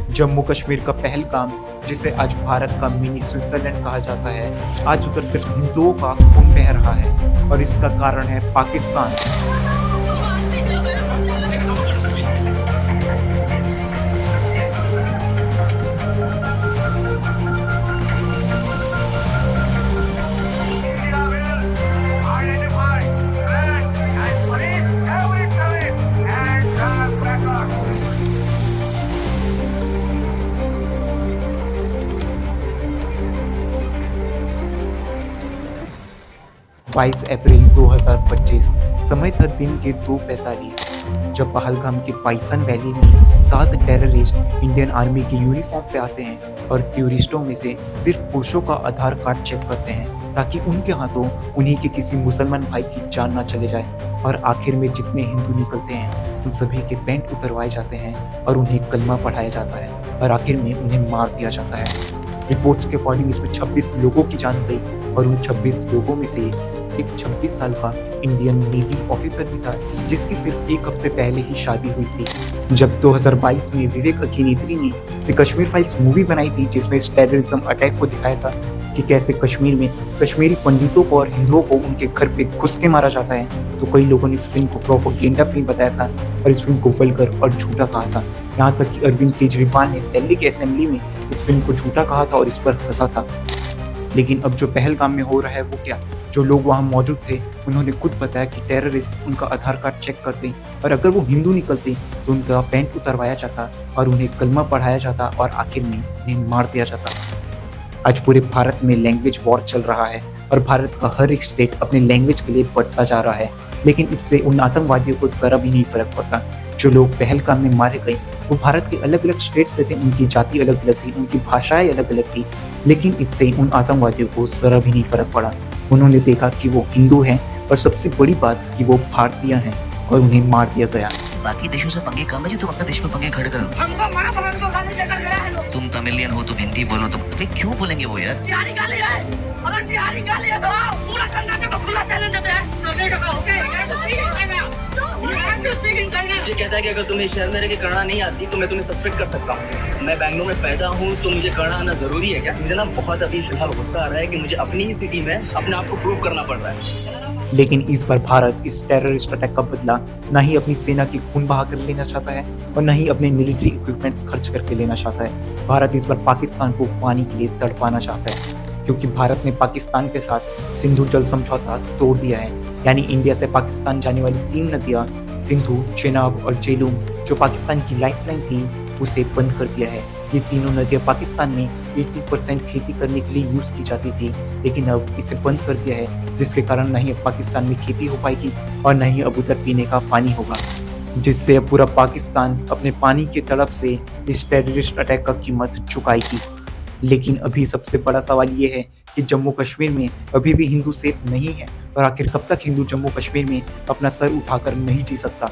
जम्मू कश्मीर का पहलगाम, जिसे आज भारत का मिनी स्विट्जरलैंड कहा जाता है, आज उधर सिर्फ हिंदुओं का खून बह रहा है और इसका कारण है पाकिस्तान। 22 अप्रैल 2025 समय था दिन के 2:45 जब पहलगाम के पाइसन वैली में 7 टेररिस्ट इंडियन आर्मी की यूनिफॉर्म पे आते हैं और टूरिस्टों में से सिर्फ पुरुषों का आधार कार्ड चेक करते हैं ताकि उनके हाथों उन्हीं के किसी मुसलमान भाई की जान ना चले जाए। और आखिर में जितने हिंदू निकलते हैं उन सभी के पैंट उतरवाए जाते हैं और उन्हें कलमा पढ़ाया जाता है और आखिर में उन्हें मार दिया जाता है। रिपोर्ट्स के अकॉर्डिंग इसमें 26 लोगों की जान गई और उन 26 लोगों में से एक 26 साल का इंडियन नेवी ऑफिसर भी था जिसकी सिर्फ एक हफ्ते पहले ही शादी हुई थी। जब 2022 में विवेक अभिनेत्री ने द कश्मीर फाइल्स मूवी बनाई थी जिसमें इस टेररिज्म अटैक को दिखाया था कि कैसे कश्मीर में कश्मीरी पंडितों को और हिंदुओं को उनके घर पे घुस के मारा जाता है, तो कई लोगों ने इस फिल्म को प्रोपेगेंडा फिल्म बताया था और इस फिल्म को वल्गर और झूठा कहा था। यहाँ तक कि अरविंद केजरीवाल ने दिल्ली के असेंबली में इस फिल्म को झूठा कहा था और इस पर हंसा था। लेकिन अब जो पहलगाम में हो रहा है वो क्या, जो लोग वहाँ मौजूद थे उन्होंने खुद बताया कि टेररिस्ट उनका आधार कार्ड चेक करते और अगर वो हिंदू निकलते तो उनका पैंट उतरवाया जाता और उन्हें कलमा पढ़ाया जाता और आखिर में उन्हें मार दिया जाता। आज पूरे भारत में लैंग्वेज वॉर चल रहा है और भारत का हर एक स्टेट अपने लैंग्वेज के लिए बढ़ता जा रहा है, लेकिन इससे उन आतंकवादियों को जरा भी नहीं फर्क पड़ता। जो लोग पहलगाम में मारे गए वो भारत के अलग अलग स्टेट से थे, उनकी जाति अलग अलग थी, उनकी भाषाएं अलग अलग थी, लेकिन इससे उन आतंकवादियों को जरा भी नहीं फर्क पड़ा। उन्होंने देखा कि वो हिंदू हैं और सबसे बड़ी बात कि वो भारतीय हैं और उन्हें मार दिया गया। बाकी देशों से पंगे कम है जो तुम अपने देश में पंगे खड़े करो। तुम तमिलियन हो, तुम हिंदी बोलो, तुम क्यों बोलेंगे वो यार? बिहारी गाली है, अगर बिहारी गाली है तो पूरा कर्नाटक को खुला चैलेंज देते हैं। मुझे कहता है कि अगर तुम्हें शहर में रह के कन्नड़ा नहीं आती तो मैं तुम्हें सस्पेक्ट कर सकता हूँ। मैं बैंगलोर में पैदा हूँ तो मुझे कन्नड़ा आना जरूरी है क्या? मुझे ना बहुत अभी फिलहाल गुस्सा आ रहा है कि मुझे अपनी ही सिटी में अपने आप को प्रूव करना पड़ रहा है। लेकिन इस बार भारत इस टेररिस्ट अटैक का बदला न ही अपनी सेना की खून बहा कर लेना चाहता है और न ही अपने मिलिट्री इक्विपमेंट्स खर्च करके लेना चाहता है। भारत इस बार पाकिस्तान को पानी के लिए तड़पाना चाहता है, क्योंकि भारत ने पाकिस्तान के साथ सिंधु जल समझौता तोड़ दिया है। यानी इंडिया से पाकिस्तान जाने वाली 3 नदियाँ सिंधु, चेनाब और झेलम, जो पाकिस्तान की लाइफलाइन थी, उसे बंद कर दिया है। ये तीनों नदियाँ पाकिस्तान में 80% खेती करने के लिए यूज़ की जाती थी, लेकिन अब इसे बंद कर दिया है, जिसके कारण न ही अब पाकिस्तान में खेती हो पाएगी और न ही अब उधर पीने का पानी होगा, जिससे अब पूरा पाकिस्तान अपने पानी की तड़प से इस टेररिस्ट अटैक का कीमत चुकाएगी। लेकिन अभी सबसे बड़ा सवाल ये है कि जम्मू कश्मीर में अभी भी हिंदू सेफ नहीं है और आखिर कब तक हिंदू जम्मू कश्मीर में अपना सर उठाकर नहीं जी सकता।